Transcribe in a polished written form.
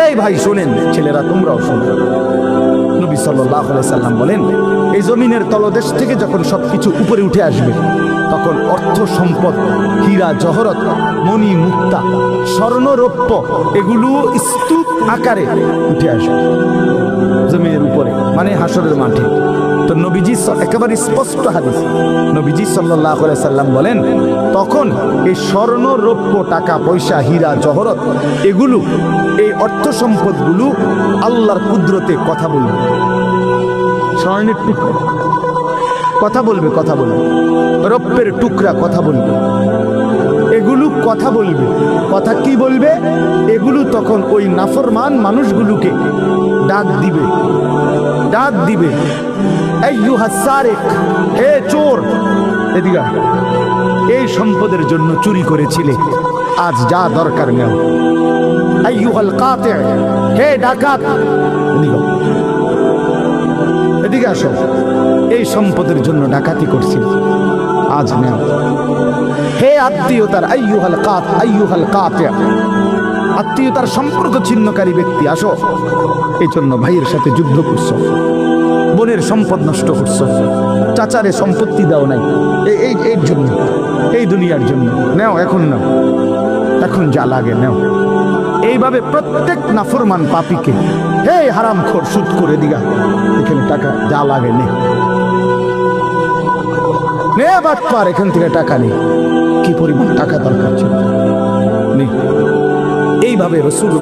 এই ভাই শোনেন, ছেলেরা তোমরাও শোনো। নবী সাল্লাল্লাহু আলাইহি সাল্লাম বলেন, এই জমিনের তলদেশ থেকে যখন সবকিছু উপরে উঠে আসবে, তখন অর্থ সম্পদ, হীরা জহরত, মণি মুক্তা, স্বর্ণ রৌপ্য এগুলো স্তূপ আকারে উঠে আসবে জমিনের উপরে, মানে হাসরের মাঠে। তো নবীজি একেবারে স্পষ্ট হাদিস, নবীজি সাল্লাল্লাহু আলাইহি সাল্লাম বলেন, তখন এই স্বর্ণ রৌপ্য, টাকা পয়সা, হীরা জহরত এগুলো, এই অর্থ সম্পদগুলো আল্লাহর কুদরতে কথা বলবে। স্বর্ণের টুকরা কথা বলবে, কথা বলবে, রৌপ্যের টুকরা কথা বলবে, এগুলো কথা বলবে। কথা কি বলবে? এগুলো তখন ওই নাফরমান মানুষগুলোকে ডাক দিবে, ডাক দিবে, আইয়ুহাস সারিক, হে চোর, এদিকে এই সম্পদের জন্য চুরি করেছিলে, আজ যা দরকার নেও। আইয়ুহাল কাতি, হে ডাকাত, এদিকে আসো, এই সম্পদের জন্য ডাকাতি করছিল, আজ নেও। হে আত্মীয়তার, আইয়ুহাল কাত, আইয়ুহাল কাতি, আত্মীয়তার সম্পর্ক ছিন্নকারী ব্যক্তি, আসো। এই জন্য ভাইয়ের সাথে যুদ্ধ করছো, বোনের সম্পদ নষ্ট করছো, চাচারে সম্পত্তি দাও নাই, এই জন্য, এই দুনিয়ার জন্য নেও, এখন নাও, এখন যা লাগে নেও। এইভাবে প্রত্যেক নাফরমান পাপীকে, হে হারামখোর, সুদ করে দিগা, এখানে টাকা যা লাগে নে, নে বাটপার, এখান থেকে টাকা নেই, কি পরিমাণ টাকা দরকার ছিল নে। এইভাবে রাসূল